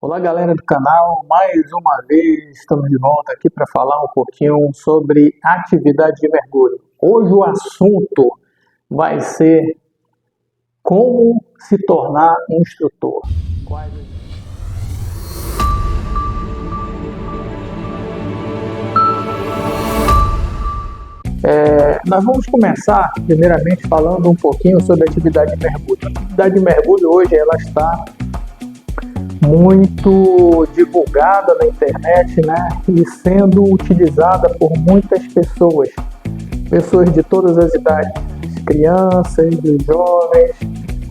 Olá, galera do canal, mais uma vez estamos de volta aqui para falar um pouquinho sobre atividade de mergulho. Hoje o assunto vai ser como se tornar um instrutor. Nós vamos começar primeiramente falando um pouquinho sobre a atividade de mergulho. A atividade de mergulho hoje ela está muito divulgada na internet, né? E sendo utilizada por muitas pessoas de todas as idades, crianças, jovens,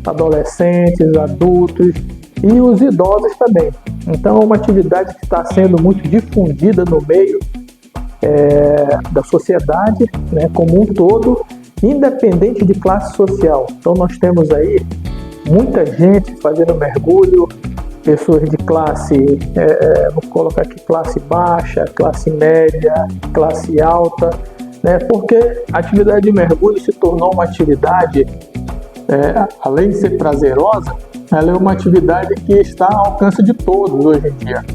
adolescentes, adultos e os idosos também. Então é uma atividade que está sendo muito difundida no meio da sociedade, né, como um todo, independente de classe social. Então nós temos aí muita gente fazendo mergulho, pessoas de classe, vou colocar aqui classe baixa, classe média, classe alta, né? Porque a atividade de mergulho se tornou uma atividade, além de ser prazerosa, ela é uma atividade que está ao alcance de todos hoje em dia.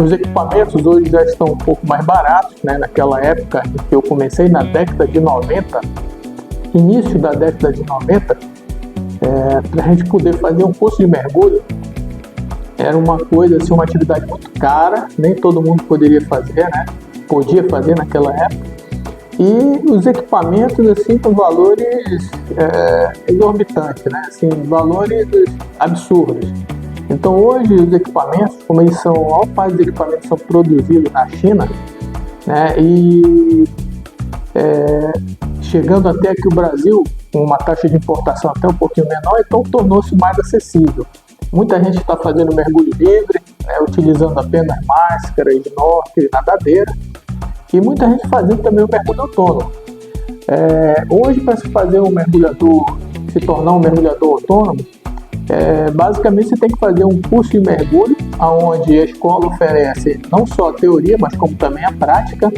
Os equipamentos hoje já estão um pouco mais baratos, né? Naquela época em que eu comecei, na década de 90, início da década de 90, para a gente poder fazer um curso de mergulho, era uma coisa, assim, uma atividade muito cara, nem todo mundo podia fazer naquela época, e os equipamentos, assim, com valores exorbitantes, né? Assim, valores absurdos. Então hoje os equipamentos, como eles são, a maior parte dos equipamentos são produzidos na China, né? E chegando até aqui o Brasil, com uma taxa de importação até um pouquinho menor, então tornou-se mais acessível. Muita gente está fazendo mergulho livre, né, utilizando apenas máscara, snorkel, nadadeira, e muita gente fazendo também o mergulho autônomo. Hoje, para se se tornar um mergulhador autônomo, basicamente você tem que fazer um curso de mergulho, onde a escola oferece não só a teoria, mas como também a prática,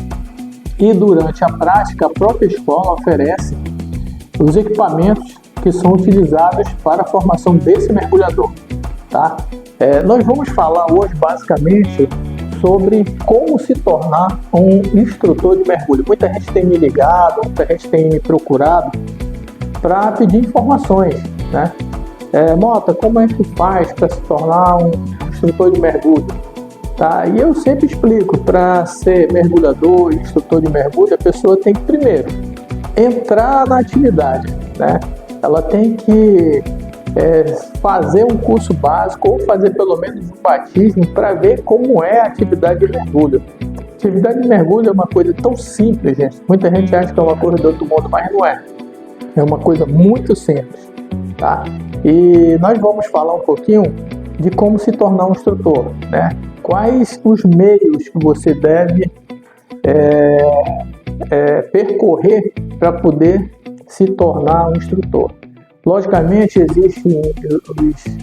e durante a prática a própria escola oferece os equipamentos que são utilizados para a formação desse mergulhador. Tá? Nós vamos falar hoje basicamente sobre como se tornar um instrutor de mergulho. Muita gente tem me ligado, muita gente tem me procurado para pedir informações, né? Mota, como é que faz para se tornar um instrutor de mergulho? Tá? E eu sempre explico, para ser mergulhador, instrutor de mergulho, a pessoa tem que primeiro entrar na atividade, né? Ela tem que fazer um curso básico ou fazer pelo menos um batismo para ver como é a atividade de mergulho. A atividade de mergulho é uma coisa tão simples, gente. Muita gente acha que é uma coisa do outro mundo, mas não é. É uma coisa muito simples, tá? E nós vamos falar um pouquinho de como se tornar um instrutor, né? Quais os meios que você deve percorrer para poder se tornar um instrutor. Logicamente, existem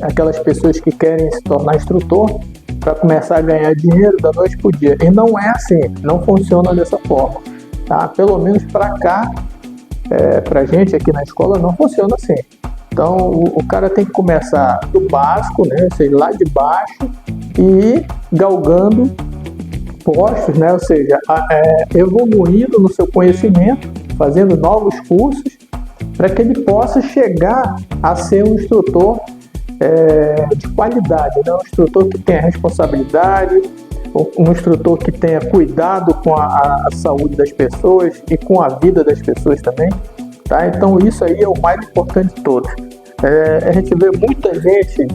aquelas pessoas que querem se tornar instrutor para começar a ganhar dinheiro da noite para o dia. E não é assim, não funciona dessa forma. Tá? Pelo menos para cá, para a gente aqui na escola, não funciona assim. Então, o cara tem que começar do básico, né? Ou seja, lá de baixo, e ir galgando postos, né? Ou seja, evoluindo no seu conhecimento, fazendo novos cursos, para que ele possa chegar a ser um instrutor de qualidade, né? Um instrutor que tenha responsabilidade, um instrutor que tenha cuidado com a saúde das pessoas e com a vida das pessoas também, tá? Então isso aí é o mais importante de todos. A gente vê muita gente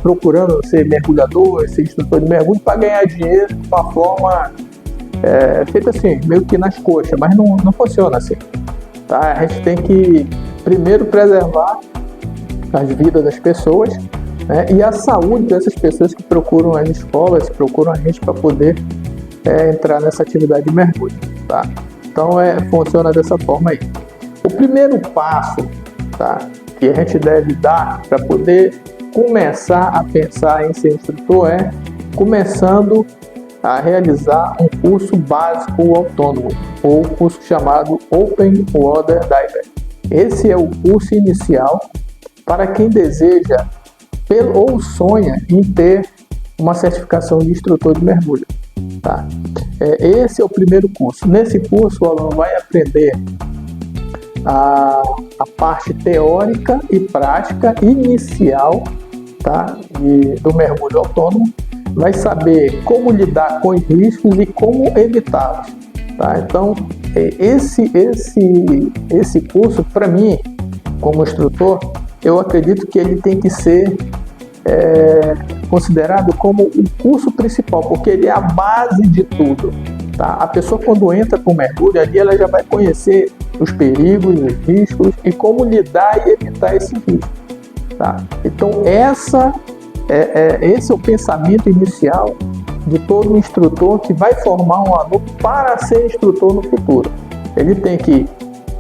procurando ser mergulhador, ser instrutor de mergulho para ganhar dinheiro de uma forma feita assim, meio que nas coxas, mas não funciona assim, tá? A gente tem que primeiro preservar as vidas das pessoas, né, e a saúde dessas pessoas que procuram as escolas, que procuram a gente para poder entrar nessa atividade de mergulho, tá? Então funciona dessa forma aí. O primeiro passo, tá, que a gente deve dar para poder começar a pensar em ser instrutor começando a realizar um curso básico autônomo, ou curso chamado Open Water Diver. Esse é o curso inicial para quem deseja ou sonha em ter uma certificação de instrutor de mergulho. Tá? Esse é o primeiro curso. Nesse curso, o aluno vai aprender a parte teórica e prática inicial, tá? Do mergulho autônomo, vai saber como lidar com os riscos e como evitá-los. Tá? Então, esse curso, para mim, como instrutor, eu acredito que ele tem que ser considerado como o curso principal, porque ele é a base de tudo. Tá? A pessoa, quando entra para o mergulho, ali ela já vai conhecer os perigos, os riscos e como lidar e evitar esses riscos. Tá? Então, esse é o pensamento inicial de todo instrutor que vai formar um aluno para ser instrutor no futuro. Ele tem que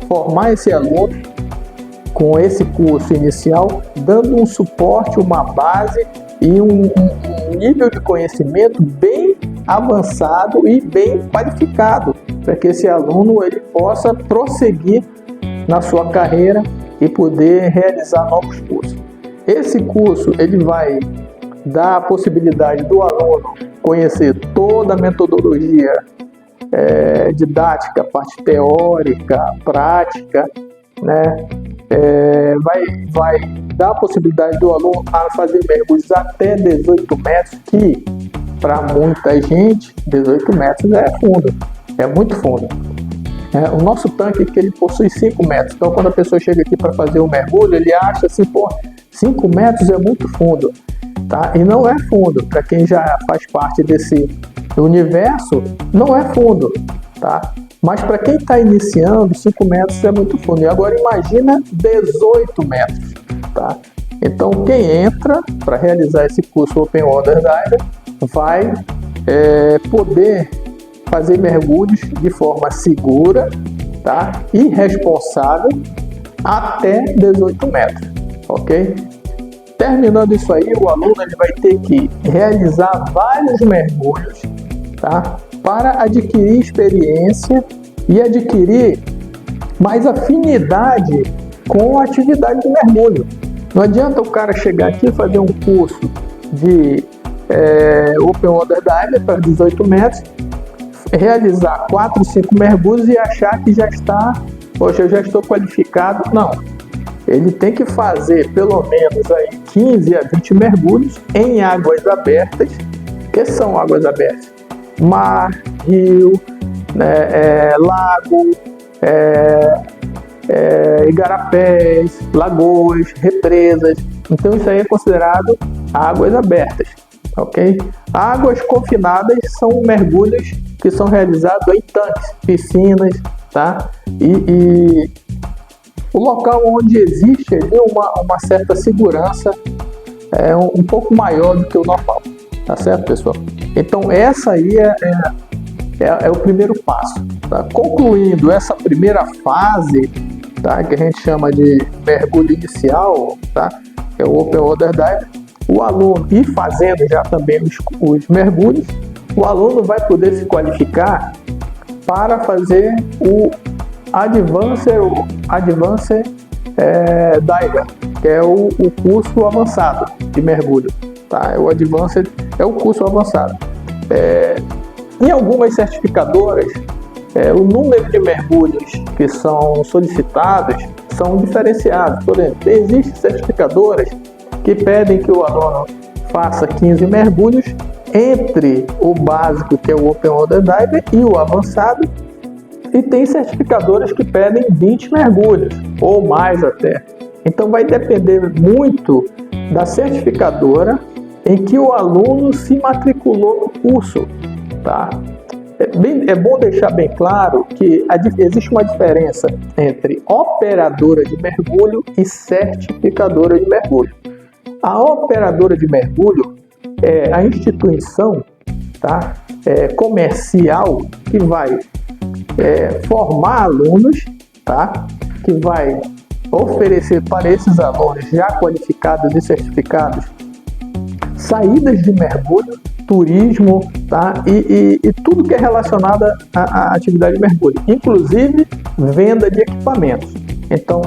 formar esse aluno com esse curso inicial, dando um suporte, uma base e um nível de conhecimento bem avançado e bem qualificado, para que esse aluno ele possa prosseguir na sua carreira e poder realizar novos cursos. Esse curso ele vai dar a possibilidade do aluno conhecer toda a metodologia didática, parte teórica, prática, né? Vai dar a possibilidade do aluno a fazer mergulhos até 18 metros, que para muita gente 18 metros é fundo, é muito fundo. O nosso tanque que ele possui 5 metros, então quando a pessoa chega aqui para fazer um mergulho, ele acha assim, 5 metros é muito fundo, tá? E não é fundo. Para quem já faz parte desse universo, não é fundo, tá? Mas para quem está iniciando, 5 metros é muito fundo. E agora imagina 18 metros, tá? Então quem entra para realizar esse curso Open Water Diver vai poder fazer mergulhos de forma segura, tá? E responsável até 18 metros, ok? Terminando isso aí, o aluno ele vai ter que realizar vários mergulhos, tá? Para adquirir experiência e adquirir mais afinidade com a atividade de mergulho. Não adianta o cara chegar aqui e fazer um curso de Open Water Diver para 18 metros, realizar 4, 5 mergulhos e achar que já está, poxa, eu já estou qualificado. Não, ele tem que fazer pelo menos aí 15 a 20 mergulhos em águas abertas. O que são águas abertas? Mar, rio, lago, igarapés, lagoas, represas. Então isso aí é considerado águas abertas, ok? Águas confinadas são mergulhos que são realizados em tanques, piscinas, tá? E o local onde existe ali uma certa segurança um pouco maior do que o normal, tá certo, pessoal? Então essa aí é o primeiro passo, tá? Concluindo essa primeira fase, tá? Que a gente chama de mergulho inicial, tá? Que é o Open Water Dive. O aluno, e fazendo já também os mergulhos, o aluno vai poder se qualificar para fazer o Advanced Diver, que é o curso avançado de mergulho, tá? O Advanced é o curso avançado. Em algumas certificadoras, o número de mergulhos que são solicitados são diferenciados. Por exemplo, existem certificadoras que pedem que o aluno faça 15 mergulhos entre o básico, que é o Open Water Diver, e o avançado, e tem certificadoras que pedem 20 mergulhos, ou mais até. Então vai depender muito da certificadora em que o aluno se matriculou no curso, tá? É bom deixar bem claro que existe uma diferença entre operadora de mergulho e certificadora de mergulho. A operadora de mergulho é a instituição, tá? Comercial que vai formar alunos, tá? Que vai oferecer para esses alunos já qualificados e certificados saídas de mergulho, turismo, tá? E tudo que é relacionado à atividade de mergulho, inclusive venda de equipamentos. Então,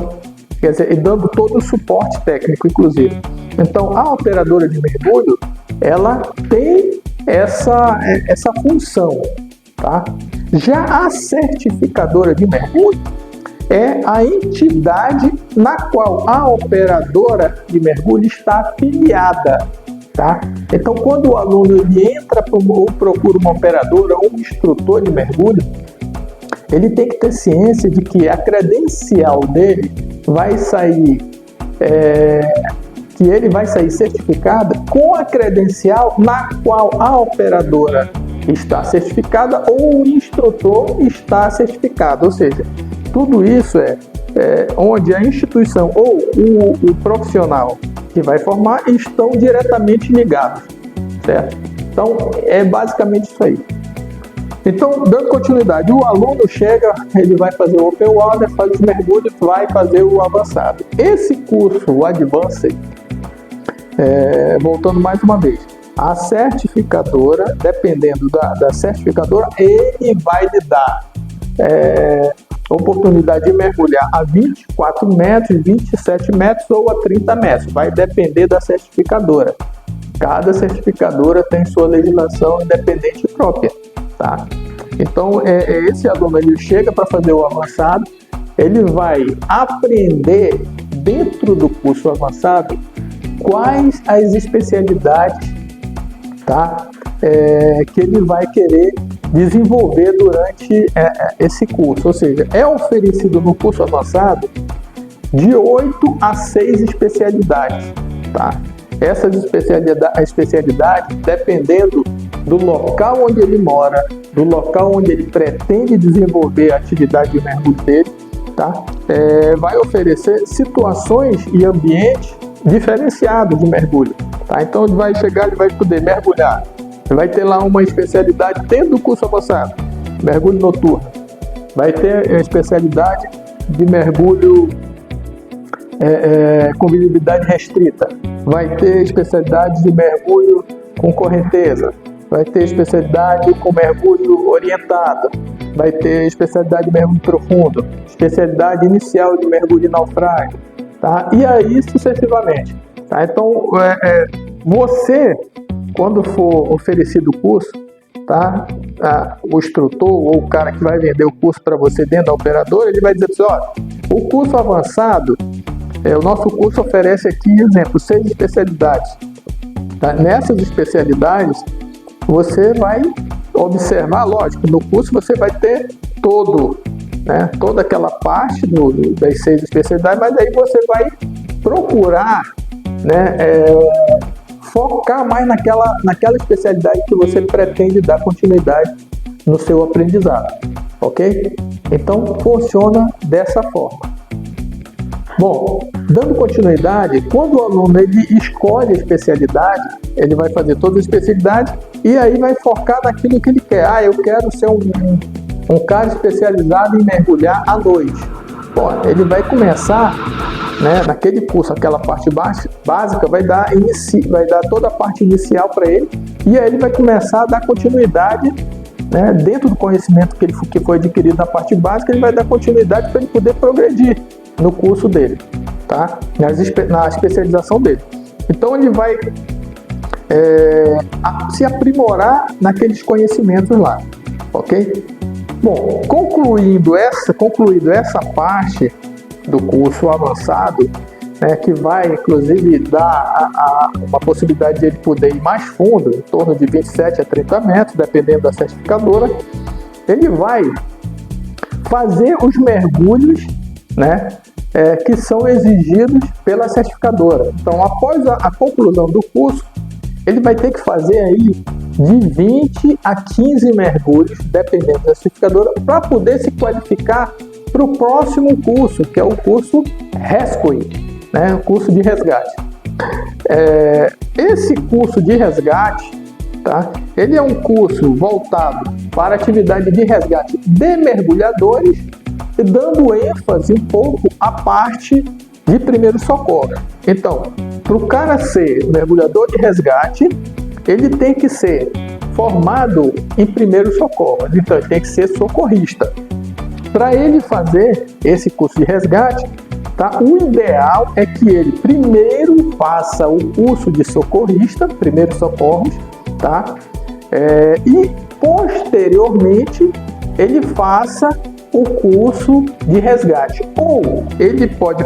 quer dizer, e dando todo o suporte técnico, inclusive. Então, a operadora de mergulho, ela tem essa função, tá? Já a certificadora de mergulho é a entidade na qual a operadora de mergulho está afiliada, tá? Então, quando o aluno ele entra ou procura uma operadora ou um instrutor de mergulho, ele tem que ter ciência de que a credencial dele vai sair, que ele vai sair certificada com a credencial na qual a operadora está certificada ou o instrutor está certificado. Ou seja, tudo isso é onde a instituição ou o profissional que vai formar estão diretamente ligados, certo? Então, é basicamente isso aí. Então, dando continuidade, o aluno chega, ele vai fazer o Open Water, faz os mergulhos, vai fazer o avançado. Esse curso, o Advanced, voltando mais uma vez, a certificadora, dependendo da certificadora, ele vai lhe dar oportunidade de mergulhar a 24 metros, 27 metros ou a 30 metros. Vai depender da certificadora. Cada certificadora tem sua legislação independente própria, tá? Então, esse aluno ele chega para fazer o avançado, ele vai aprender dentro do curso avançado quais as especialidades, tá? Que ele vai querer desenvolver durante esse curso. Ou seja, é oferecido no curso avançado de 8 a 6 especialidades, tá? Essas especialidades, dependendo do local onde ele mora, do local onde ele pretende desenvolver a atividade de mergulho dele, tá? Vai oferecer situações e ambientes diferenciados de mergulho, tá? Então ele vai chegar, ele vai poder mergulhar. Vai ter lá uma especialidade dentro do curso avançado, mergulho noturno. Vai ter a especialidade de mergulho com visibilidade restrita. Vai ter especialidade de mergulho com correnteza. Vai ter especialidade com mergulho orientado. Vai ter especialidade de mergulho profundo. Especialidade inicial de mergulho de naufrágio. Tá? E aí sucessivamente. Tá? Então, você, quando for oferecido o curso, tá? O instrutor ou o cara que vai vender o curso para você dentro da operadora, ele vai dizer para você, olha, o curso avançado, o nosso curso oferece aqui, exemplo, 6 especialidades. Tá? Nessas especialidades, você vai observar, lógico, no curso você vai ter toda aquela parte das 6 especialidades, mas aí você vai procurar, focar mais naquela especialidade que você pretende dar continuidade no seu aprendizado, ok? Então, funciona dessa forma. Bom, dando continuidade, quando o aluno ele escolhe a especialidade, ele vai fazer todas as especialidades e aí vai focar naquilo que ele quer. Eu quero ser um cara especializado em mergulhar à noite. Bom, ele vai começar, naquele curso, aquela parte básica, vai dar toda a parte inicial para ele, e aí ele vai começar a dar continuidade, dentro do conhecimento que foi adquirido na parte básica, ele vai dar continuidade para ele poder progredir no curso dele, tá? Na especialização dele. Então ele vai se aprimorar naqueles conhecimentos lá, ok? Bom, concluído essa parte do curso avançado, que vai inclusive dar uma possibilidade de ele poder ir mais fundo, em torno de 27 a 30 metros, dependendo da certificadora, ele vai fazer os mergulhos, que são exigidos pela certificadora. Então, após a conclusão do curso, ele vai ter que fazer aí de 20 a 15 mergulhos, dependendo da certificadora, para poder se qualificar para o próximo curso, que é o curso Rescue, o curso de resgate. Esse curso de resgate, tá? Ele é um curso voltado para a atividade de resgate de mergulhadores, e dando ênfase um pouco à parte de primeiro socorro. Então, para o cara ser mergulhador de resgate, ele tem que ser formado em primeiro socorro, então ele tem que ser socorrista. Para ele fazer esse curso de resgate, tá? O ideal é que ele primeiro faça o curso de socorrista, primeiros socorros, tá? E posteriormente ele faça o curso de resgate. Ou ele pode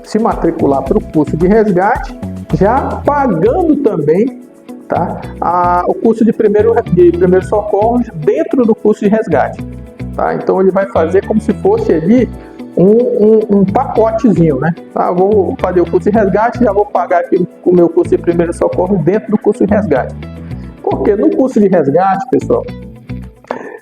se matricular para o curso de resgate, já pagando também, tá? O curso de primeiros socorros dentro do curso de resgate. Tá? Então ele vai fazer como se fosse ali um pacotezinho, né? Tá? Vou fazer o curso de resgate, já vou pagar aqui o meu curso de primeiros socorros dentro do curso de resgate. Porque no curso de resgate, pessoal,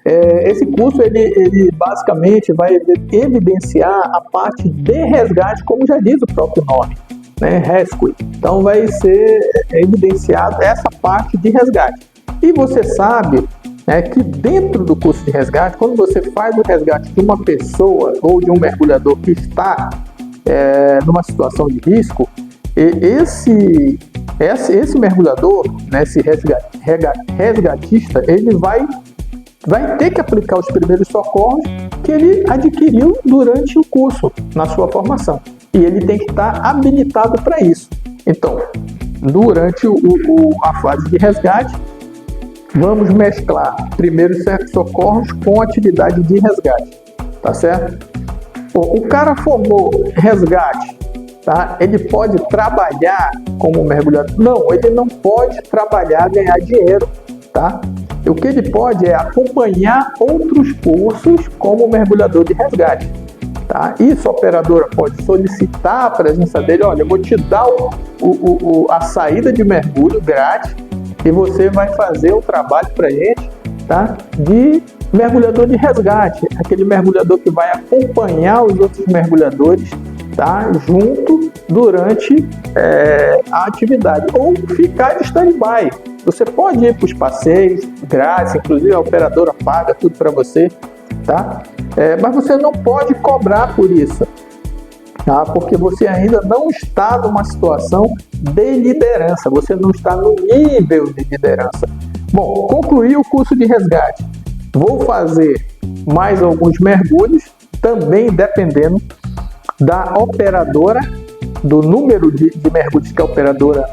esse curso ele basicamente vai evidenciar a parte de resgate, como já diz o próprio nome, né? Rescue. Então vai ser evidenciado essa parte de resgate. E você sabe, né, que dentro do curso de resgate, quando você faz o resgate de uma pessoa ou de um mergulhador que está numa situação de risco, esse mergulhador, né, esse resgatista, ele vai ter que aplicar os primeiros socorros que ele adquiriu durante o curso, na sua formação. E ele tem que estar habilitado para isso. Então, durante a fase de resgate, vamos mesclar primeiros socorros com atividade de resgate, tá certo? Bom, o cara formou resgate, tá? Ele pode trabalhar como mergulhador? Não, ele não pode trabalhar, ganhar dinheiro, tá? O que ele pode é acompanhar outros cursos como mergulhador de resgate, tá? Isso a operadora pode solicitar a presença dele. Olha, eu vou te dar a saída de mergulho grátis e você vai fazer o trabalho para gente, tá? De mergulhador de resgate, aquele mergulhador que vai acompanhar os outros mergulhadores, tá? Junto durante a atividade, ou ficar de stand-by. Você pode ir para os passeios grátis, inclusive a operadora paga tudo para você, tá? Mas você não pode cobrar por isso, tá? Porque você ainda não está numa situação de liderança, você não está no nível de liderança. Bom, concluí o curso de resgate. Vou fazer mais alguns mergulhos, também dependendo da operadora, do número de mergulhos que a operadora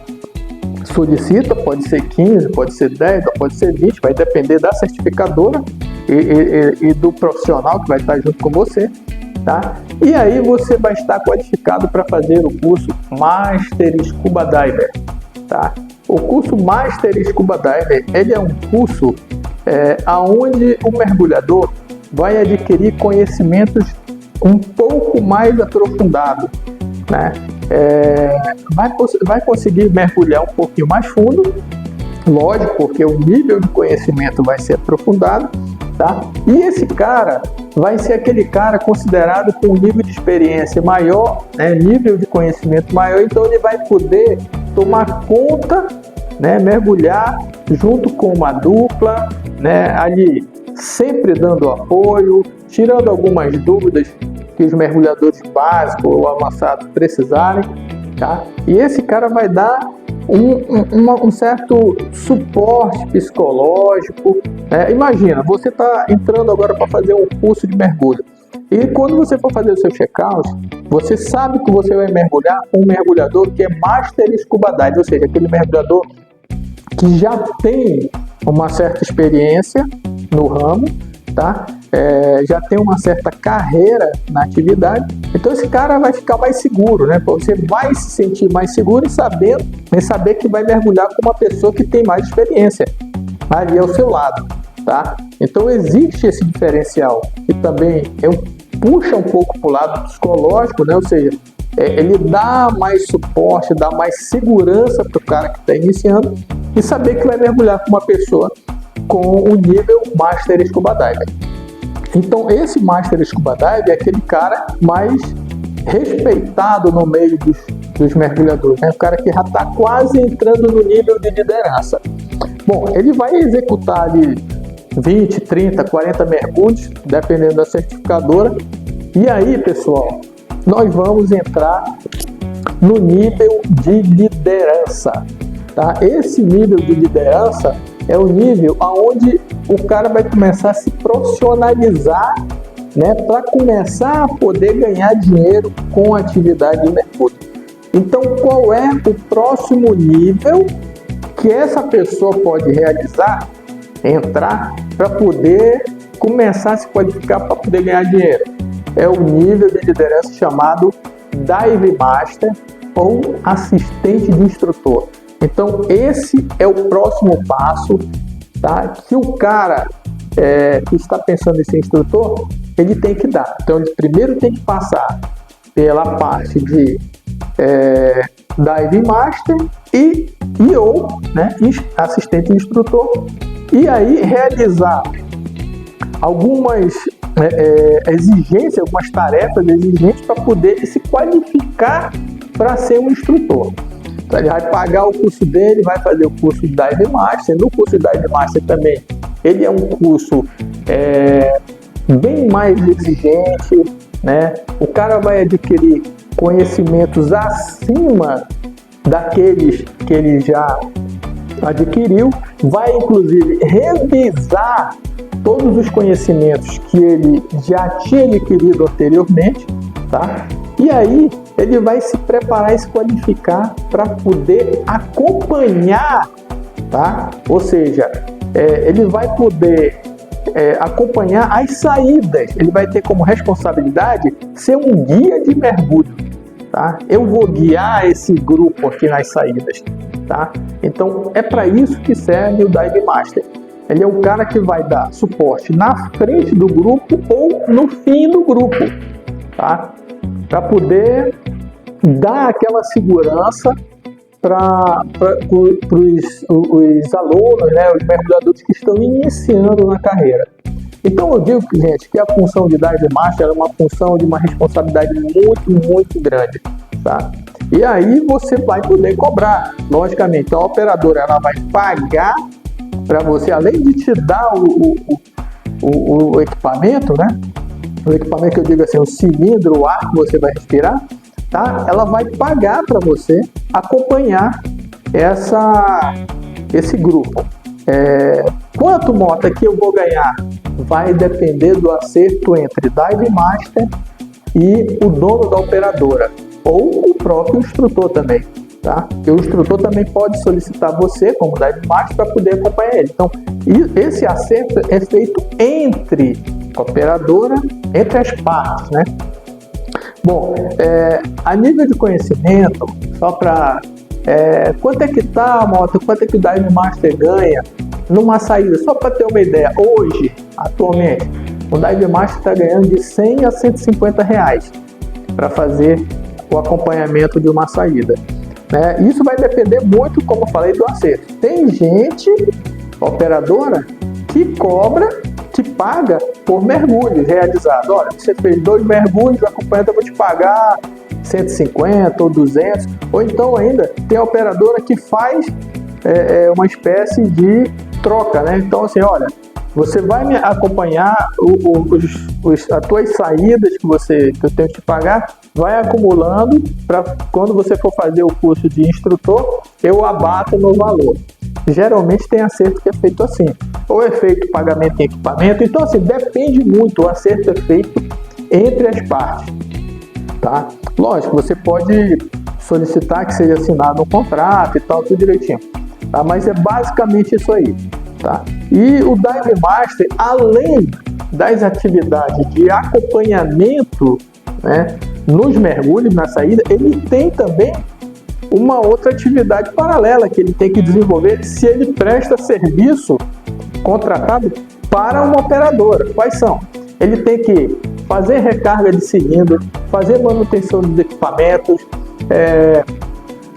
solicita. Pode ser 15, pode ser 10, pode ser 20, vai depender da certificadora e do profissional que vai estar junto com você, tá? E aí você vai estar qualificado para fazer o curso Master Scuba Diver, tá? O curso Master Scuba Diver, ele é um curso aonde o mergulhador vai adquirir conhecimentos um pouco mais aprofundados, né? Vai conseguir mergulhar um pouquinho mais fundo, lógico, porque o nível de conhecimento vai ser aprofundado, tá? E esse cara vai ser aquele cara considerado com um nível de experiência maior, né? Nível de conhecimento maior, então ele vai poder tomar conta, né? Mergulhar junto com uma dupla, né? Ali sempre dando apoio, tirando algumas dúvidas que os mergulhadores básicos ou avançados precisarem, tá? E esse cara vai dar um certo suporte psicológico, né? Imagina, você está entrando agora para fazer um curso de mergulho e quando você for fazer o seu check-out, você sabe que você vai mergulhar com um mergulhador que é Master Scuba Diver, ou seja, aquele mergulhador que já tem uma certa experiência no ramo, tá? Já tem uma certa carreira na atividade, então esse cara vai ficar mais seguro, né? Você vai se sentir mais seguro e saber que vai mergulhar com uma pessoa que tem mais experiência ali ao seu lado, tá? Então existe esse diferencial e também puxa um pouco para o lado psicológico, né? Ou seja, ele dá mais suporte, dá mais segurança para o cara que está iniciando e saber que vai mergulhar com uma pessoa com o nível Master Scuba Diver. Então esse Master Scuba Diver é aquele cara mais respeitado no meio dos mergulhadores, né? O cara que já está quase entrando no nível de liderança. Bom, ele vai executar ali 20, 30, 40 mergulhos, dependendo da certificadora. E aí, pessoal, nós vamos entrar no nível de liderança, tá? Esse nível de liderança é o nível onde o cara vai começar a se profissionalizar né, para começar a poder ganhar dinheiro com a atividade de mergulho. Então, qual é o próximo nível que essa pessoa pode realizar, entrar, para poder começar a se qualificar para poder ganhar dinheiro? É o nível de liderança chamado Dive Master ou assistente de instrutor. Então, esse é o próximo passo, tá, que o cara que está pensando em ser instrutor, ele tem que dar. Então, ele primeiro tem que passar pela parte de Dive Master ou né, assistente instrutor, e aí realizar algumas exigências, algumas tarefas exigentes para poder se qualificar para ser um instrutor. Então, ele vai pagar o curso dele, vai fazer o curso de Dive Master. No curso de Dive Master também, ele é um curso bem mais exigente, né? O cara vai adquirir conhecimentos acima daqueles que ele já adquiriu, vai inclusive revisar todos os conhecimentos que ele já tinha adquirido anteriormente, tá? E aí ele vai se preparar e se qualificar para poder acompanhar, tá? Ou seja, ele vai poder acompanhar as saídas. Ele vai ter como responsabilidade ser um guia de mergulho, tá? Eu vou guiar esse grupo aqui nas saídas, tá? Então é para isso que serve o Dive Master. Ele é o cara que vai dar suporte na frente do grupo ou no fim do grupo, tá? Para poder dar aquela segurança para os alunos, né, os mergulhadores que estão iniciando na carreira. Então eu digo, gente, que a função de Dive Master é uma função de uma responsabilidade muito, muito grande, tá? E aí você vai poder cobrar, logicamente. Então a operadora ela vai pagar para você, além de te dar o equipamento, né? O equipamento que eu digo assim, o cilindro, o ar que você vai respirar, tá? Ela vai pagar para você acompanhar esse grupo. Quanto Mota que eu vou ganhar? Vai depender do acerto entre Dive Master e o dono da operadora, ou o próprio instrutor também, tá? Porque o instrutor também pode solicitar você, como Dive Master, para poder acompanhar ele. Então, esse acerto é feito entre a operadora, entre as partes, né? Bom, a nível de conhecimento, só para... quanto é que tá, Mota? Quanto é que o Dive Master ganha numa saída? Só para ter uma ideia, hoje, atualmente, o Dive Master está ganhando de 100 a 150 reais para fazer o acompanhamento de uma saída, né? Isso vai depender muito, como eu falei, do acerto. Tem gente, operadora, que cobra, que paga por mergulhos realizados. Olha, você fez 2 mergulhos, acompanhando, eu vou te pagar 150 ou 200. Ou então ainda tem a operadora que faz uma espécie de troca, né? Então assim, olha, você vai me acompanhar as tuas saídas que eu tenho que te pagar, vai acumulando para quando você for fazer o curso de instrutor, eu abato no valor. Geralmente tem acerto que é feito assim, ou é feito pagamento em equipamento. Então assim, depende muito, o acerto é feito entre as partes, tá? Lógico, você pode solicitar que seja assinado um contrato e tal, tudo direitinho, tá? Mas é basicamente isso aí, tá? E o Dive Master, além das atividades de acompanhamento, né, nos mergulhos, na saída, ele tem também uma outra atividade paralela que ele tem que desenvolver se ele presta serviço contratado para uma operadora. Quais são? Ele tem que fazer recarga de cilindro, fazer manutenção dos equipamentos,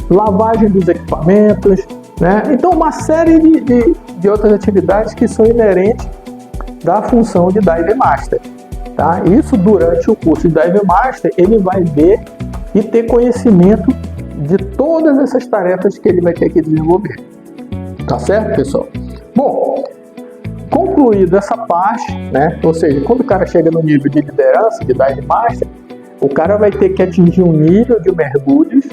lavagem dos equipamentos, né? Então uma série de outras atividades que são inerentes da função de Dive Master, tá? Isso durante o curso de Dive Master ele vai ver e ter conhecimento de todas essas tarefas que ele vai ter que desenvolver. Tá certo, pessoal? Bom, concluído essa parte, né? Ou seja, quando o cara chega no nível de liderança, de Dive Master, o cara vai ter que atingir um nível de mergulhos,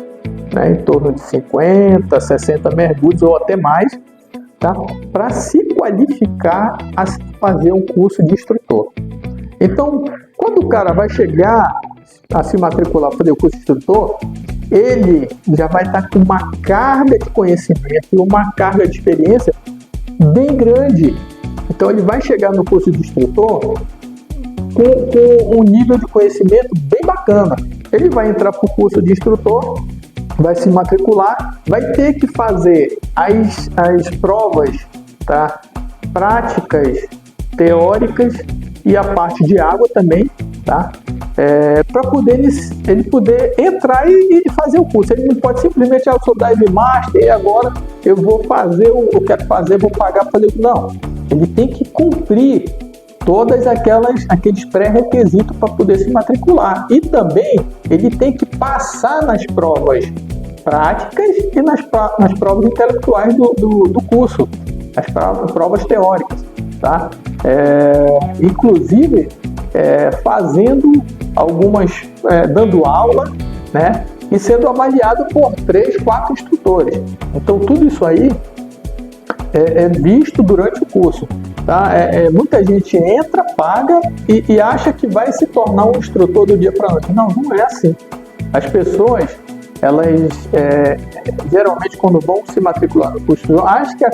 né, em torno de 50, 60 mergulhos ou até mais, tá? Para se qualificar a fazer um curso de instrutor. Então, Quando o cara vai chegar a se matricular para fazer o curso de instrutor, ele já vai estar com uma carga de conhecimento e uma carga de experiência bem grande. Então ele vai chegar no curso de instrutor com um nível de conhecimento bem bacana. Ele vai entrar para o curso de instrutor, vai se matricular, vai ter que fazer as provas, tá? Práticas, teóricas e a parte de água também, tá? Para poder ele poder entrar e fazer o curso. Ele não pode simplesmente, eu sou Dive Master e agora eu vou fazer o que eu quero fazer, vou pagar para fazer o... Não, ele tem que cumprir todas aqueles pré-requisitos para poder se matricular. E também ele tem que passar nas provas práticas e nas provas intelectuais do curso, as provas teóricas, tá? Inclusive fazendo algumas, dando aula, né? E sendo avaliado por 3, 4 instrutores. Então tudo isso aí é visto durante o curso. Tá? Muita gente entra, paga e acha que vai se tornar um instrutor do dia para a noite. Não, não é assim. As pessoas, elas geralmente quando vão se matricular no curso, acham que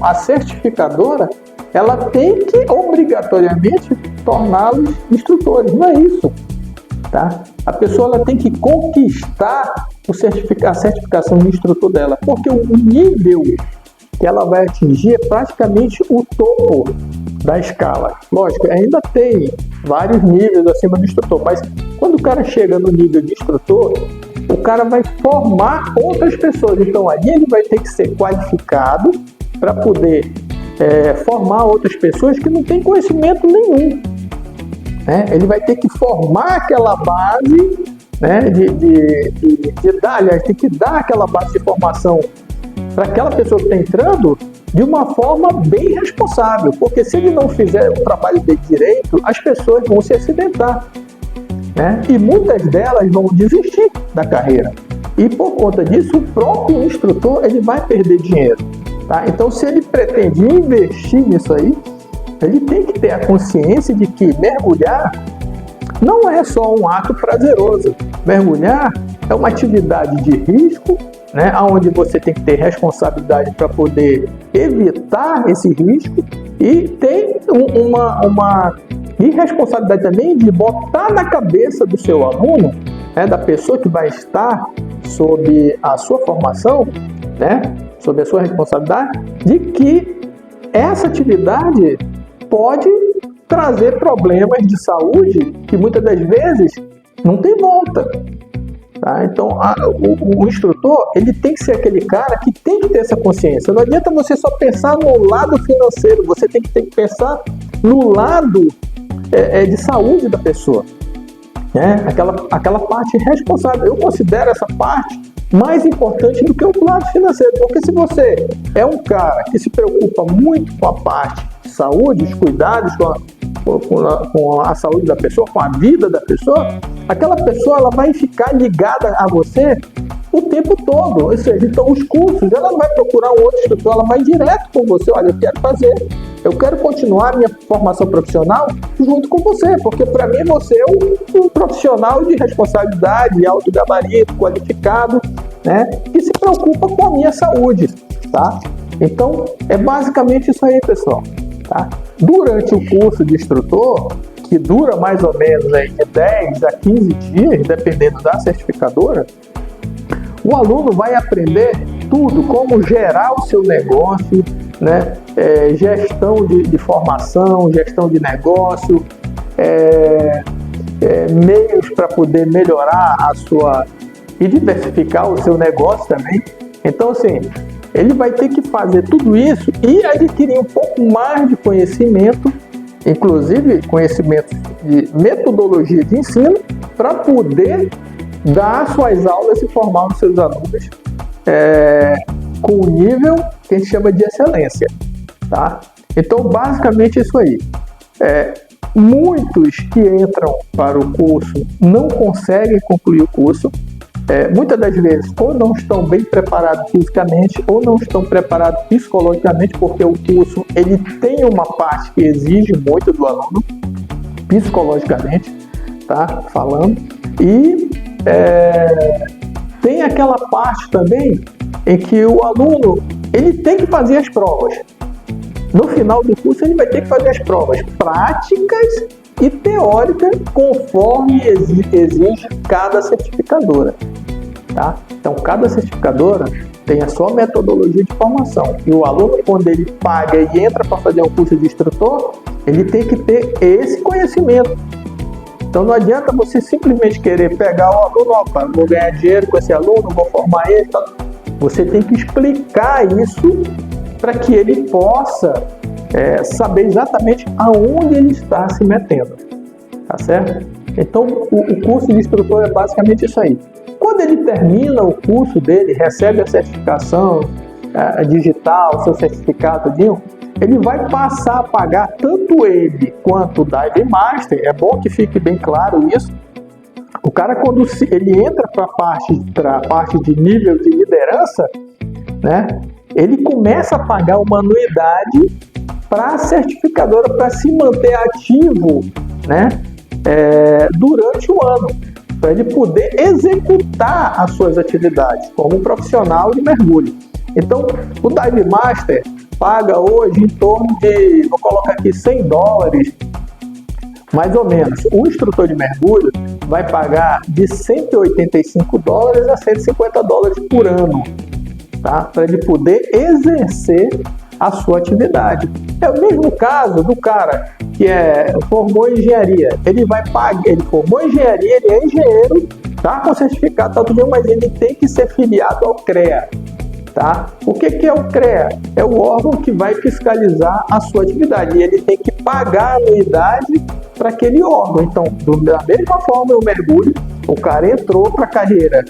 a certificadora ela tem que obrigatoriamente torná-los instrutores. Não é isso. Tá? A pessoa ela tem que conquistar a certificação de instrutor dela, porque o nível que ela vai atingir é praticamente o topo da escala. Lógico, ainda tem vários níveis acima do instrutor, mas quando o cara chega no nível de instrutor, o cara vai formar outras pessoas. Então, ali ele vai ter que ser qualificado para poder formar outras pessoas que não têm conhecimento nenhum. Né? Ele vai ter que formar aquela base, né, aliás, tem que dar aquela base de formação para aquela pessoa que está entrando de uma forma bem responsável, porque se ele não fizer o trabalho dele direito, as pessoas vão se acidentar, né? E muitas delas vão desistir da carreira. E por conta disso, o próprio instrutor ele vai perder dinheiro. Tá? Então, se ele pretende investir nisso aí, ele tem que ter a consciência de que mergulhar não é só um ato prazeroso. Mergulhar é uma atividade de risco, né, onde você tem que ter responsabilidade para poder evitar esse risco e tem uma irresponsabilidade também de botar na cabeça do seu aluno, né, da pessoa que vai estar sob a sua formação, né, sob a sua responsabilidade, de que essa atividade pode trazer problemas de saúde que muitas das vezes não tem volta. Tá? Então, o instrutor ele tem que ser aquele cara que tem que ter essa consciência. Não adianta você só pensar no lado financeiro, você tem que pensar no lado de saúde da pessoa. Né? Aquela parte responsável. Eu considero essa parte mais importante do que o lado financeiro, porque se você é um cara que se preocupa muito com a parte de saúde, os cuidados com a saúde da pessoa, com a vida da pessoa, aquela pessoa ela vai ficar ligada a você o tempo todo. Ou seja, então os cursos, ela não vai procurar um outro instrutor, ela vai direto com você. Olha, eu quero continuar minha formação profissional junto com você, porque para mim você é um profissional de responsabilidade, alto gabarito, qualificado, né, que se preocupa com a minha saúde, tá? Então, é basicamente isso aí, pessoal, tá? Durante o curso de instrutor, que dura mais ou menos aí de 10 a 15 dias, dependendo da certificadora, o aluno vai aprender tudo, como gerar o seu negócio, né? Gestão de formação, gestão de negócio, meios para poder melhorar e diversificar o seu negócio também. Então, assim, ele vai ter que fazer tudo isso e adquirir um pouco mais de conhecimento, inclusive conhecimento de metodologia de ensino, para poder dar suas aulas e formar os seus alunos com o nível que a gente chama de excelência, tá? Então, basicamente isso aí. Muitos que entram para o curso não conseguem concluir o curso. Muitas das vezes ou não estão bem preparados fisicamente ou não estão preparados psicologicamente, porque o curso ele tem uma parte que exige muito do aluno. psicologicamente, tá? Falando. E tem aquela parte também em que o aluno ele tem que fazer as provas. No final do curso ele vai ter que fazer as provas práticas e teóricas conforme exige cada certificadora, tá? Então cada certificadora tem a sua metodologia de formação e o aluno, quando ele paga e entra para fazer um curso de instrutor, ele tem que ter esse conhecimento. Então não adianta você simplesmente querer pegar o aluno, opa, vou ganhar dinheiro com esse aluno, vou formar ele, tá? Você tem que explicar isso para que ele possa saber exatamente aonde ele está se metendo, tá certo? Então o curso de instrutor é basicamente isso aí. Quando ele termina o curso dele, recebe a certificação digital, seu certificado, ele vai passar a pagar tanto ele quanto o Dive Master. É bom que fique bem claro isso. O cara, quando ele entra para a parte de nível de liderança, né, ele começa a pagar uma anuidade para a certificadora para se manter ativo, né, durante o ano, para ele poder executar as suas atividades como profissional de mergulho. Então, o Dive Master paga hoje em torno de, vou colocar aqui, $100, mais ou menos. O instrutor de mergulho vai pagar de $185 a $150 por ano, tá? Para ele poder exercer a sua atividade. É o mesmo caso do cara que formou engenharia. Ele vai pagar, ele formou engenharia, ele é engenheiro, tá com certificado, tá tudo bem, mas ele tem que ser filiado ao CREA. Tá? O que é o CREA? É o órgão que vai fiscalizar a sua atividade e ele tem que pagar a anuidade para aquele órgão. Então, da mesma forma, o mergulho, o cara entrou para a carreira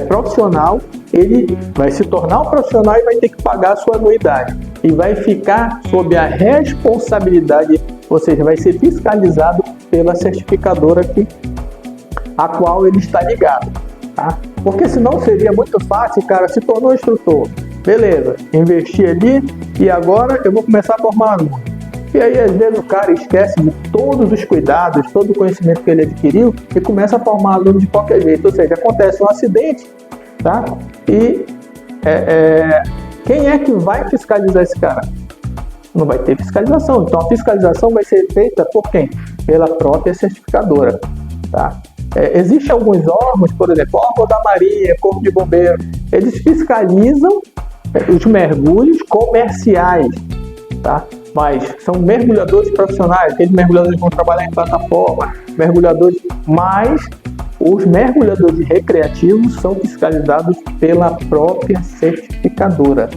profissional, ele vai se tornar um profissional e vai ter que pagar a sua anuidade e vai ficar sob a responsabilidade, ou seja, vai ser fiscalizado pela certificadora a qual ele está ligado. Tá? Porque senão seria muito fácil, cara, se tornou instrutor, beleza, investi ali e agora eu vou começar a formar aluno. E aí às vezes o cara esquece de todos os cuidados, todo o conhecimento que ele adquiriu e começa a formar aluno de qualquer jeito, ou seja, acontece um acidente, tá? E quem é que vai fiscalizar esse cara? Não vai ter fiscalização, então a fiscalização vai ser feita por quem? Pela própria certificadora, tá? Existem alguns órgãos, por exemplo, órgão da Marinha, Corpo de Bombeiro, eles fiscalizam os mergulhos comerciais, tá? Mas são mergulhadores profissionais, aqueles mergulhadores que vão trabalhar em plataforma, mergulhadores, mas os mergulhadores recreativos são fiscalizados pela própria certificadora,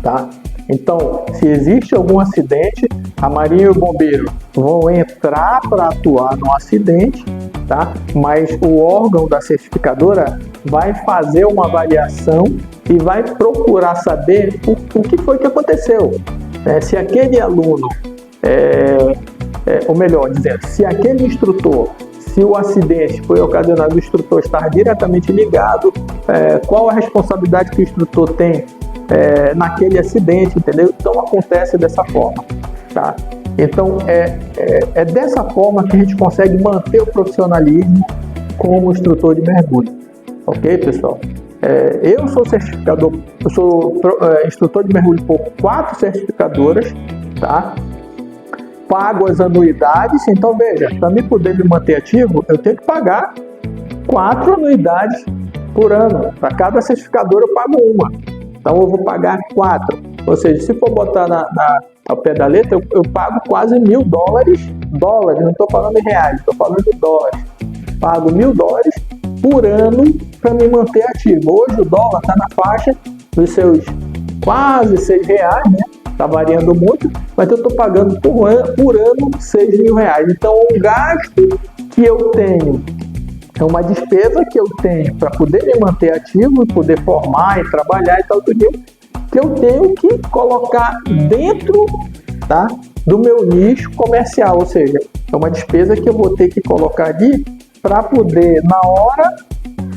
tá? Então, se existe algum acidente, a Marinha e o Bombeiro vão entrar para atuar no acidente, tá? Mas o órgão da certificadora vai fazer uma avaliação e vai procurar saber o que foi que aconteceu. Se aquele aluno, ou melhor dizendo, se aquele instrutor, se o acidente foi ocasionado, o instrutor estar diretamente ligado, qual a responsabilidade que o instrutor tem naquele acidente, entendeu? Então acontece dessa forma, tá? Então é dessa forma que a gente consegue manter o profissionalismo como instrutor de mergulho, ok, pessoal? Eu sou certificador, eu sou instrutor de mergulho por 4 certificadoras, tá? Pago as anuidades, então veja, para mim poder me manter ativo, eu tenho que pagar 4 anuidades por ano. Para cada certificadora eu pago uma, então eu vou pagar 4. Ou seja, se for botar ao pé da letra, eu pago quase $1.000, não estou falando em reais, estou falando em dólares. Pago $1.000 por ano para me manter ativo. Hoje o dólar está na faixa dos seus quase R$6, né? Está variando muito, mas eu estou pagando por ano R$6.000. Então, um gasto que eu tenho, é uma despesa que eu tenho para poder me manter ativo, poder formar e trabalhar e tal, tudo que eu tenho que colocar dentro, tá, do meu nicho comercial. Ou seja, é uma despesa que eu vou ter que colocar ali para poder, na hora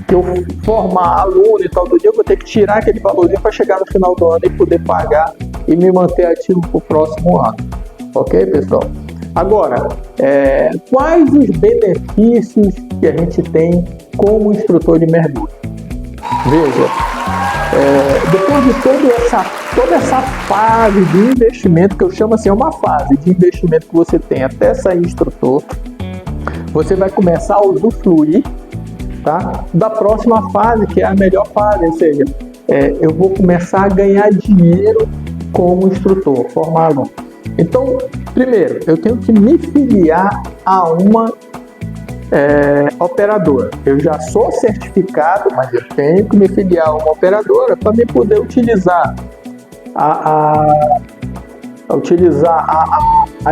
que eu formar aluno e tal, do dia, eu vou ter que tirar aquele valorzinho para chegar no final do ano e poder pagar e me manter ativo para o próximo ano. Ok, pessoal? Agora, quais os benefícios que a gente tem como instrutor de mergulho? Veja, depois de toda essa fase de investimento, que eu chamo assim, é uma fase de investimento que você tem até sair instrutor, você vai começar a usufruir, tá, da próxima fase, que é a melhor fase, ou seja, eu vou começar a ganhar dinheiro como instrutor, formar aluno. Então, primeiro, eu tenho que me filiar a uma operadora. Eu já sou certificado, mas eu tenho que me filiar a uma operadora para me poder utilizar a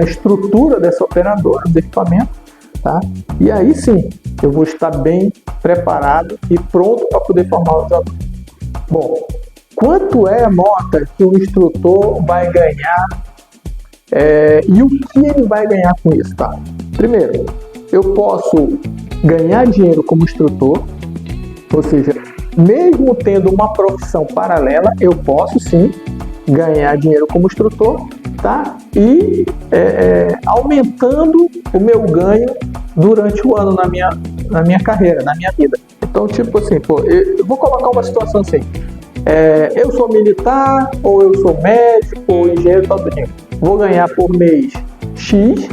estrutura dessa operadora, do equipamento, tá? E aí sim, eu vou estar bem preparado e pronto para poder formar os alunos. Bom, quanto é a nota que o instrutor vai ganhar e o que ele vai ganhar com isso, tá? Primeiro, eu posso ganhar dinheiro como instrutor, ou seja, mesmo tendo uma profissão paralela, eu posso sim ganhar dinheiro como instrutor, tá? E aumentando o meu ganho durante o ano na minha carreira, na minha vida. Então, tipo assim, eu vou colocar uma situação assim, eu sou militar, ou eu sou médico, ou engenheiro, tal, vou ganhar por mês X,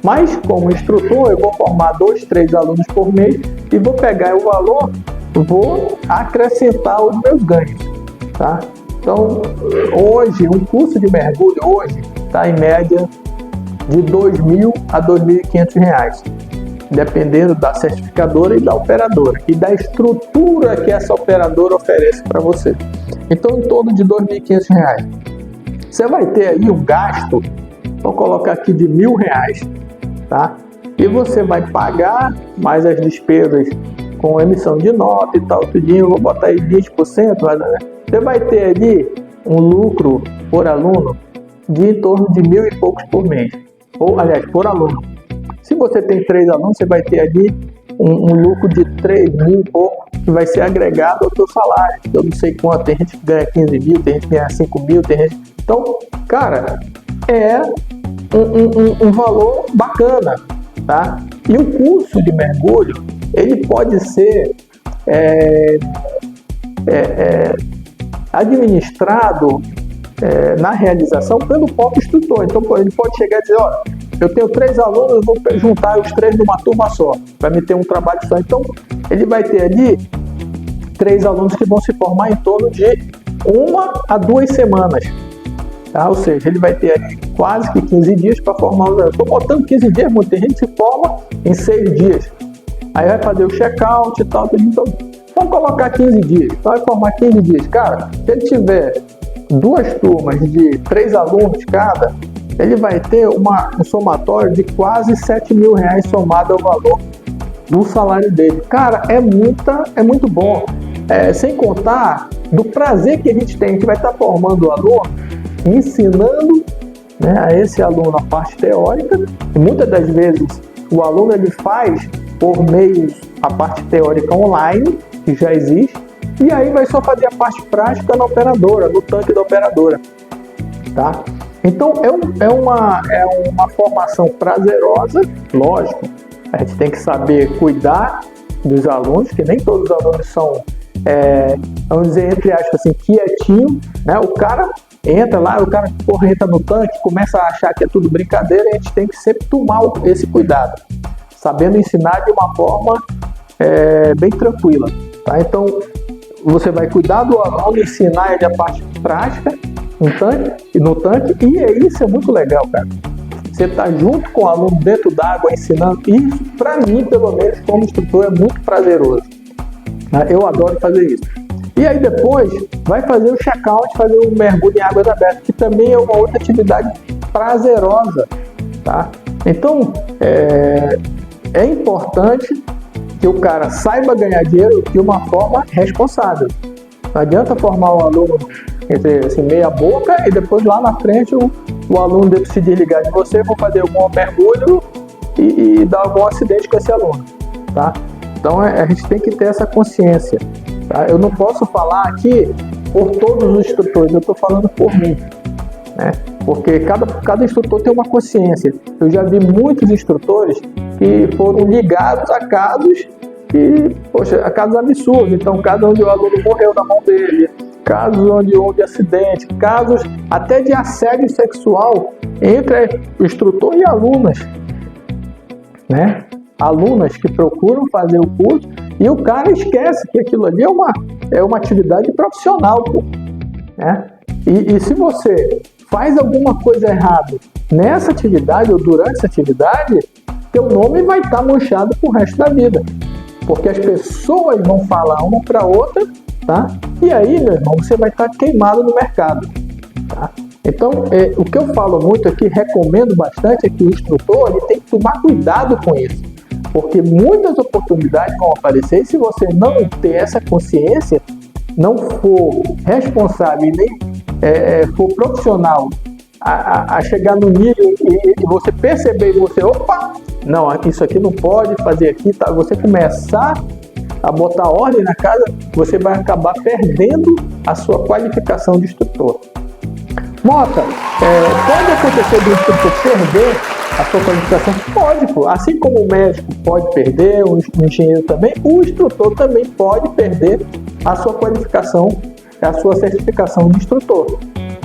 mas como instrutor eu vou formar 2, 3 alunos por mês e vou pegar o valor, vou acrescentar os meus ganhos, tá? Então, hoje, um curso de mergulho está em média de R$ 2.000 a R$ 2.500, dependendo da certificadora e da operadora, e da estrutura que essa operadora oferece para você. Então, em torno de R$ 2.500. Você vai ter aí um gasto, vou colocar aqui de R$ 1.000, tá? E você vai pagar mais as despesas com emissão de nota e tal, tudinho, vou botar aí 20%, você vai ter ali um lucro por aluno de em torno de 1.000 e poucos por mês, ou aliás, por aluno. Se você tem 3 alunos, você vai ter ali um lucro de 3.000 e pouco, que vai ser agregado ao seu salário. Eu não sei quanto, tem gente que ganha 15 mil, tem gente que ganha 5 mil, tem gente... Então, cara, é um valor bacana, tá? E o curso de mergulho, ele pode ser administrado na realização pelo próprio instrutor. Então, ele pode chegar e dizer, olha, eu tenho 3 alunos, eu vou juntar os 3 numa turma só, vai me ter um trabalho só. Então, ele vai ter ali 3 alunos que vão se formar em torno de 1 a 2 semanas. Tá? Ou seja, ele vai ter ali quase que 15 dias para formar os alunos. Estou botando 15 dias, muita gente se forma em 6 dias. Aí vai fazer o check-out e tal. Então, vamos colocar 15 dias. Então, vai formar 15 dias. Cara, se ele tiver 2 turmas de 3 alunos cada, ele vai ter um somatório de quase R$7.000 somado ao valor do salário dele. Cara, é muito bom. Sem contar do prazer que a gente tem. A gente vai estar formando o aluno, ensinando, né, a esse aluno a parte teórica, e muitas das vezes o aluno ele faz por meio a parte teórica online, que já existe, e aí vai só fazer a parte prática na operadora, no tanque da operadora, tá? Então é uma formação prazerosa, lógico, a gente tem que saber cuidar dos alunos, que nem todos os alunos são, vamos dizer, entre aspas, assim, quietinho, né? O cara entra lá, o cara entra no tanque, começa a achar que é tudo brincadeira, e a gente tem que sempre tomar esse cuidado, sabendo ensinar de uma forma bem tranquila, tá? Então, você vai cuidar do aluno, ensinar ele a parte prática no tanque, e isso é muito legal, cara. Você tá junto com o aluno dentro d'água ensinando, isso, para mim, pelo menos, como instrutor, é muito prazeroso. Eu adoro fazer isso. E aí depois vai fazer o check-out, fazer o mergulho em águas abertas, que também é uma outra atividade prazerosa, tá? Então, é importante que o cara saiba ganhar dinheiro de uma forma responsável. Não adianta formar um aluno, quer dizer, assim, meia boca, e depois lá na frente o aluno deve se desligar de você, vou fazer algum mergulho e dar algum acidente com esse aluno, tá? Então a gente tem que ter essa consciência, tá? Eu não posso falar aqui por todos os instrutores, eu estou falando por mim, né? porque cada instrutor tem uma consciência. Eu já vi muitos instrutores que foram ligados a casos que, poxa, a casos absurdos. Então, casos onde o aluno morreu na mão dele, casos onde houve acidente, casos até de assédio sexual entre o instrutor e alunas, né? Alunas que procuram fazer o curso e o cara esquece que aquilo ali é uma atividade profissional, pô, né? E se você faz alguma coisa errada nessa atividade ou durante essa atividade, teu nome vai estar manchado pro resto da vida, porque as pessoas vão falar uma para outra, tá? E aí, meu irmão, você vai estar queimado no mercado, tá? Então, o que eu falo muito aqui, recomendo bastante, é que o instrutor ele tem que tomar cuidado com isso, porque muitas oportunidades vão aparecer e se você não ter essa consciência, não for responsável e nem for profissional a chegar no nível e você perceber e você, opa, não, isso aqui não pode fazer aqui, tá? Você começar a botar ordem na casa, você vai acabar perdendo a sua qualificação de instrutor. Mota, pode acontecer do instrutor perder a sua qualificação? Pode, pô. Assim como o médico pode perder, o engenheiro também, o instrutor também pode perder a sua qualificação, a sua certificação de instrutor,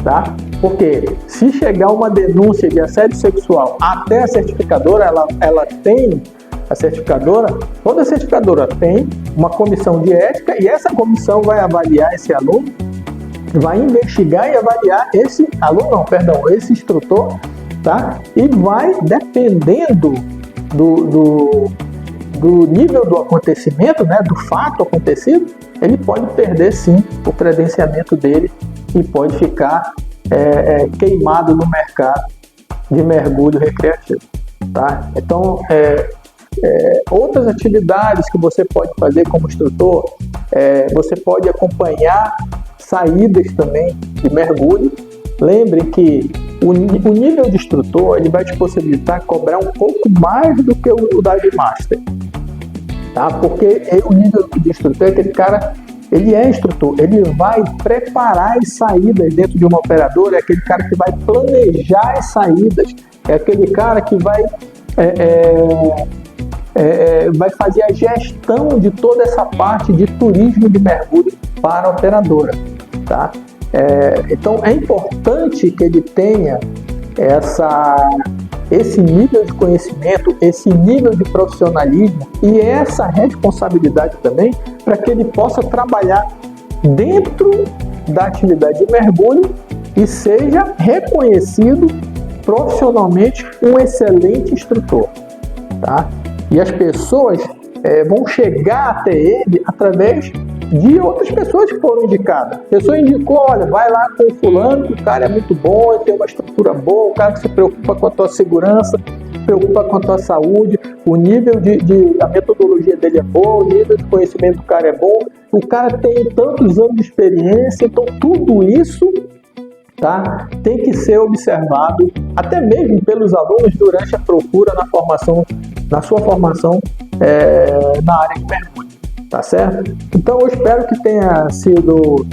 tá? Porque se chegar uma denúncia de assédio sexual até a certificadora, ela tem, a certificadora, toda certificadora tem uma comissão de ética e essa comissão vai avaliar esse aluno, vai investigar e avaliar esse aluno, não, perdão, esse instrutor, tá? E vai, dependendo do nível do acontecimento, né, do fato acontecido, ele pode perder sim o credenciamento dele e pode ficar queimado no mercado de mergulho recreativo, tá? Então, outras atividades que você pode fazer como instrutor, você pode acompanhar saídas também de mergulho. Lembre que o nível de instrutor ele vai te possibilitar cobrar um pouco mais do que o Dive Master, tá? Porque o nível de instrutor é aquele cara, ele é instrutor, ele vai preparar as saídas dentro de uma operadora, é aquele cara que vai planejar as saídas, é aquele cara que vai fazer a gestão de toda essa parte de turismo de mergulho para a operadora, tá? Então é importante que ele tenha esse nível de conhecimento, esse nível de profissionalismo e essa responsabilidade também para que ele possa trabalhar dentro da atividade de mergulho e seja reconhecido profissionalmente um excelente instrutor, tá? E as pessoas vão chegar até ele através de outras pessoas que foram indicadas. A pessoa indicou, olha, vai lá com o fulano, o cara é muito bom, ele tem uma estrutura boa, o cara que se preocupa com a tua segurança, se preocupa com a tua saúde, o nível a metodologia dele é boa, o nível de conhecimento do cara é bom, o cara tem tantos anos de experiência, então tudo isso, tá, tem que ser observado até mesmo pelos alunos durante a procura na sua formação na área de mergulho, tá certo? Então eu espero que tenha sido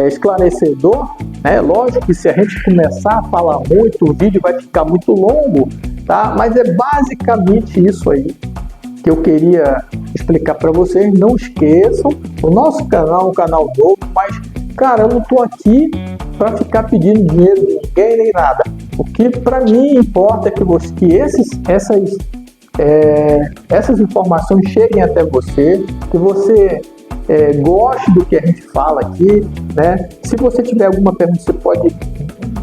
esclarecedor, né? Lógico que se a gente começar a falar muito, o vídeo vai ficar muito longo, tá? Mas é basicamente isso aí que eu queria explicar para vocês. Não esqueçam, o nosso canal é um canal novo, mas cara, eu não tô aqui para ficar pedindo dinheiro de ninguém nem nada. O que para mim importa é que essas informações cheguem até você, que você goste do que a gente fala aqui, né? Se você tiver alguma pergunta, você pode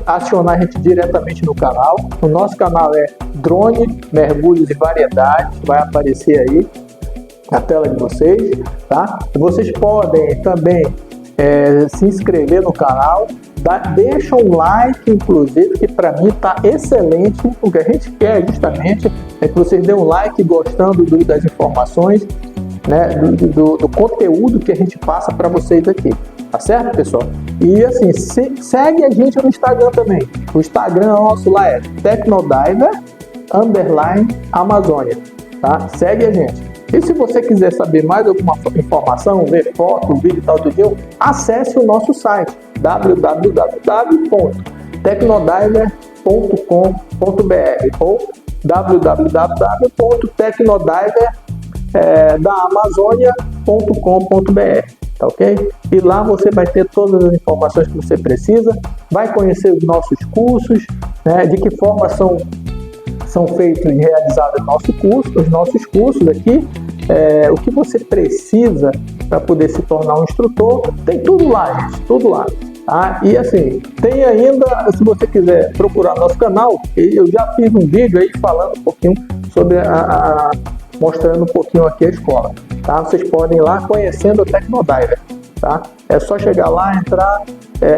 acionar a gente diretamente no canal. O nosso canal é Drone, Mergulhos e Variedades, vai aparecer aí na tela de vocês, tá? Vocês podem também se inscrever no canal, deixa um like, inclusive, que para mim tá excelente. O que a gente quer justamente é que vocês dêem um like gostando das informações, né, do conteúdo que a gente passa para vocês aqui, tá certo, pessoal? E assim, segue a gente no Instagram também. O Instagram nosso lá é Tecnodiver_Amazônia, tá? Segue a gente. E se você quiser saber mais alguma informação, ver foto, vídeo e tal do dia, acesse o nosso site www.tecnodiver tecnodiver.com.br ou www.tecnodiver.amazônia.com.br, tá ok? E lá você vai ter todas as informações que você precisa, vai conhecer os nossos cursos, né, de que forma são feitos e realizados os nossos cursos aqui, o que você precisa para poder se tornar um instrutor, tem tudo lá, gente, tudo lá. Tá? E assim, tem ainda, se você quiser procurar nosso canal, eu já fiz um vídeo aí falando um pouquinho sobre mostrando um pouquinho aqui a escola. Tá? Vocês podem ir lá conhecendo a Tecnodiver. Tá? É só chegar lá, entrar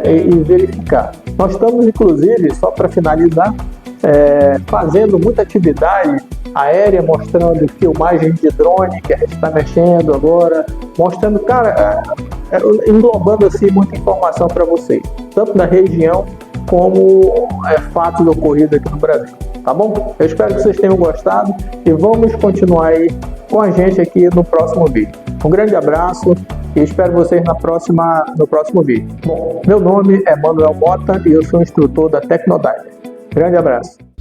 e verificar. Nós estamos, inclusive, só para finalizar, fazendo muita atividade aérea, mostrando filmagem de drone que a gente está mexendo agora, mostrando, cara, englobando assim muita informação para vocês, tanto da região como fatos ocorridos aqui no Brasil, tá bom? Eu espero que vocês tenham gostado e vamos continuar aí com a gente aqui no próximo vídeo. Um grande abraço e espero vocês no próximo vídeo. Bom, meu nome é Manuel Mota e eu sou instrutor da Tecnodiver. Grande abraço.